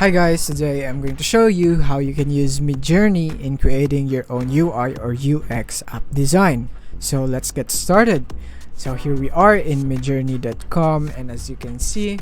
Hi guys, today I'm going to show you how you can use Midjourney in creating your own UI or UX app design. So let's get started. So here we are in midjourney.com, and as you can see,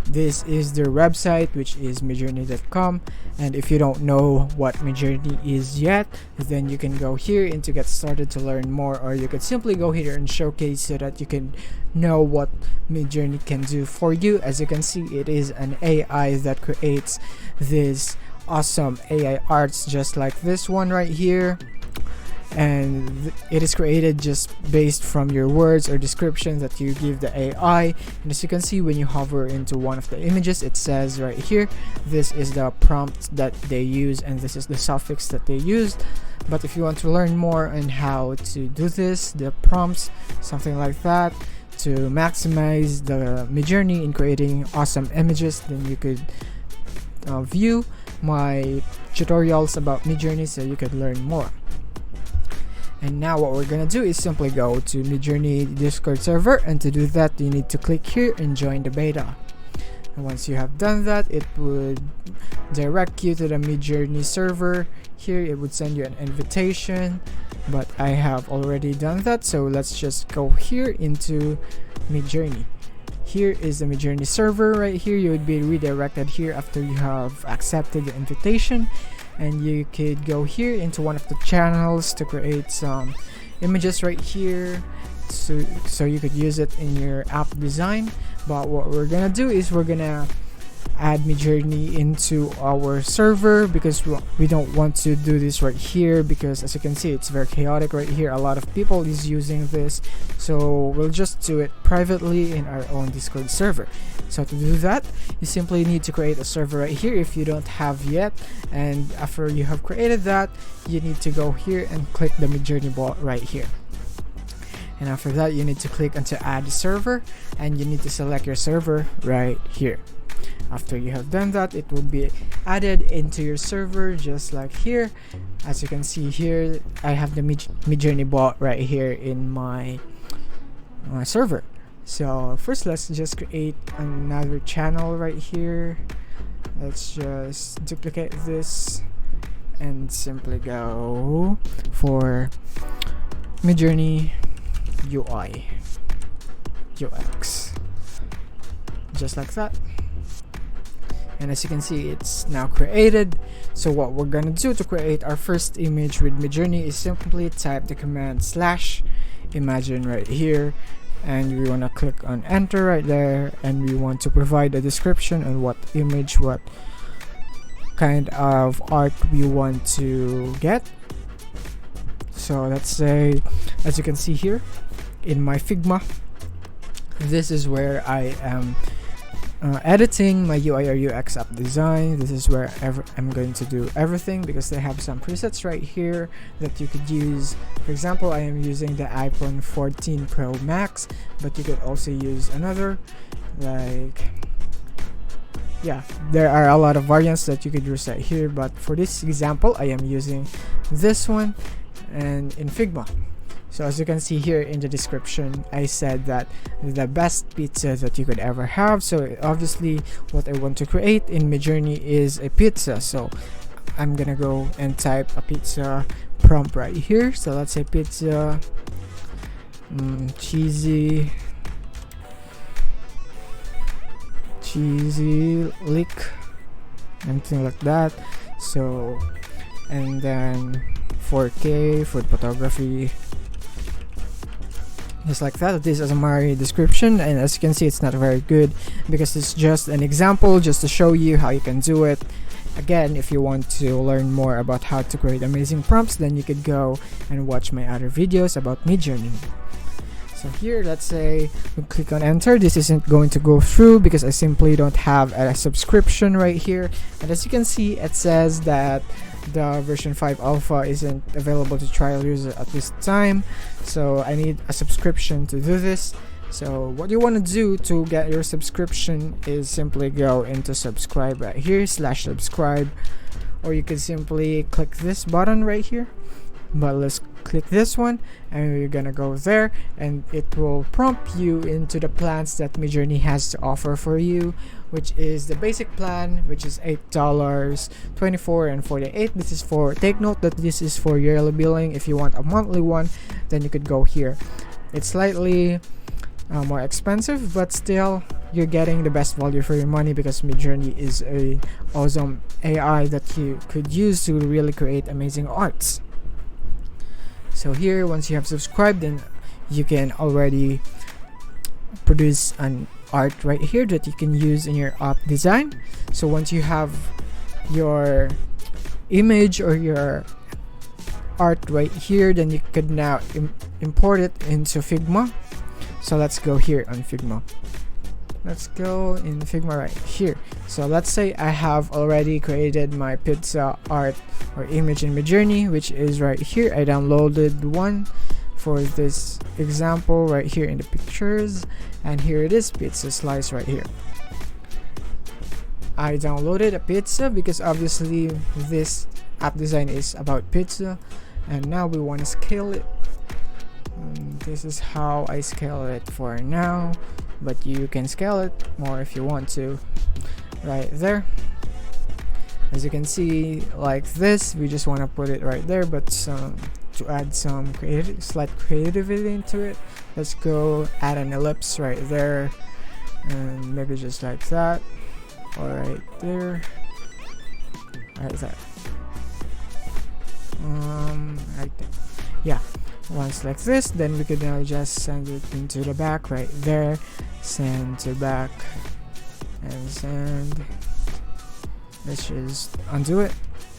this is their website, which is midjourney.com. And if you don't know what Midjourney is yet, then you can go here and to get started to learn more, or you could simply go here and showcase so that you can know what Midjourney can do for you. As you can see, it is an AI that creates this awesome AI arts just like this one right here, and it is created just based from your words or description that you give the AI. And as you can see, when you hover into one of the images, it says right here, this is the prompt that they use and this is the suffix that they used. But if you want to learn more on how to do this, the prompts, something like that, to maximize the Midjourney in creating awesome images, then you could view my tutorials about Midjourney so you could learn more. And now what we're gonna do is simply go to Midjourney Discord server, and to do that you need to click here and join the beta. And once you have done that, it would direct you to the Midjourney server. Here it would send you an invitation, but I have already done that, so let's just go here into Midjourney. Here is the Midjourney server right here. You would be redirected here after you have accepted the invitation, and you could go here into one of the channels to create some images right here, so you could use it in your app design. But what we're gonna do is we're gonna add Midjourney into our server, because we don't want to do this right here, because as you can see, it's very chaotic right here. A lot of people is using this, so we'll just do it privately in our own Discord server. So to do that, you simply need to create a server right here if you don't have yet, and after you have created that, you need to go here and click the Midjourney bot right here. And after that, you need to click onto add server, and you need to select your server right here. After you have done that, it will be added into your server just like here. As you can see here, I have the Midjourney bot right here in my server. So first, let's just create another channel right here. Let's just duplicate this and simply go for Midjourney UI UX, just like that. And as you can see, it's now created. So what we're gonna do to create our first image with Midjourney is simply type the command /imagine right here, and we want to click on enter right there, and we want to provide a description on what image, what kind of art we want to get. So let's say, as you can see here in my Figma, this is where I am editing my UI or UX app design. This is where I'm going to do everything, because they have some presets right here that you could use. For example, I am using the iPhone 14 Pro Max, but you could also use another, like, yeah, there are a lot of variants that you could use right here, but for this example I am using this one and in Figma. So as you can see here in the description, I said that the best pizza that you could ever have. So obviously what I want to create in Midjourney is a pizza. So I'm gonna go and type a pizza prompt right here. So let's say pizza, cheesy lick, anything like that. So, and then 4K food photography, just like that. This is my description, and as you can see, it's not very good because it's just an example just to show you how you can do it. Again, if you want to learn more about how to create amazing prompts, then you could go and watch my other videos about Midjourney. So here, let's say we click on enter. This isn't going to go through because I simply don't have a subscription right here. And as you can see, it says that the version 5 alpha isn't available to trial user at this time, so I need a subscription to do this. So what you want to do to get your subscription is simply go into subscribe right here, /subscribe, or you can simply click this button right here, but let's click this one, and you're gonna go there, and it will prompt you into the plans that Midjourney has to offer for you, which is the basic plan, which is $8, 24 and 48. This is for, take note that this is for yearly billing. If you want a monthly one, then you could go here. It's slightly more expensive, but still you're getting the best value for your money, because Midjourney is a awesome AI that you could use to really create amazing arts. So here, once you have subscribed, then you can already produce an art right here that you can use in your app design. So once you have your image or your art right here, then you could now import it into Figma. So let's go here on Figma. Let's go in Figma right here. So let's say I have already created my pizza art or image in Midjourney, which is right here. I downloaded one for this example right here in the pictures, and here it is, pizza slice right here. I downloaded a pizza because obviously this app design is about pizza, and now we want to scale it. This is how I scale it for now, but you can scale it more if you want to. Right there, as you can see, like this, we just want to put it right there, but to add some slight creativity into it, let's go add an ellipse right there, and maybe just like that, or right there, right there. Right there. Yeah, once like this, then we could now just send it into the back right there, send to back, and send. Let's just undo it.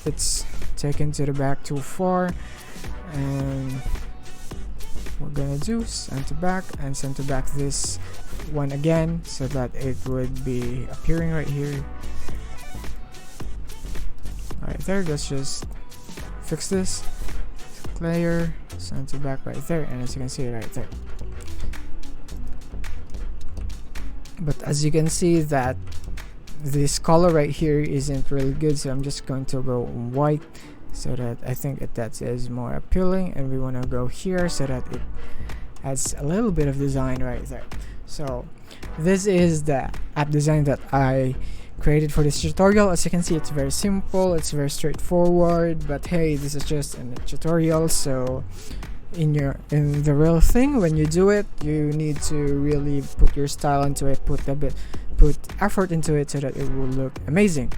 It's taken to the back too far, and we're gonna do send to back and send to back this one again, so that it would be appearing right here. Right there, let's just fix this layer, send to back right there, and as you can see right there. But as you can see that this color right here isn't really good, so I'm just going to go white, so that I think that is more appealing, and we want to go here so that it adds a little bit of design right there. So this is the app design that I created for this tutorial. As you can see, it's very simple, it's very straightforward, but hey, this is just a tutorial, so in the real thing, when you do it, you need to really put your style into it, put effort into it, so that it will look amazing.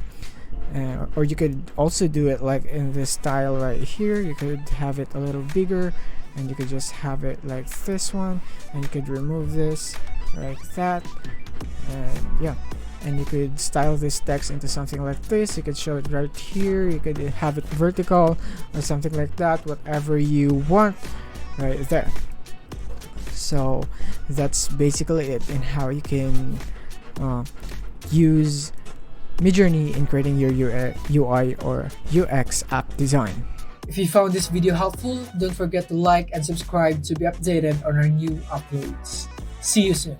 Or you could also do it like in this style right here. You could have it a little bigger, and you could just have it like this one, and you could remove this like that, and yeah, and you could style this text into something like this. You could show it right here, you could have it vertical or something like that, whatever you want right there. So that's basically it, and how you can use Midjourney in creating your UI or UX app design. If you found this video helpful, don't forget to like and subscribe to be updated on our new uploads. See you soon.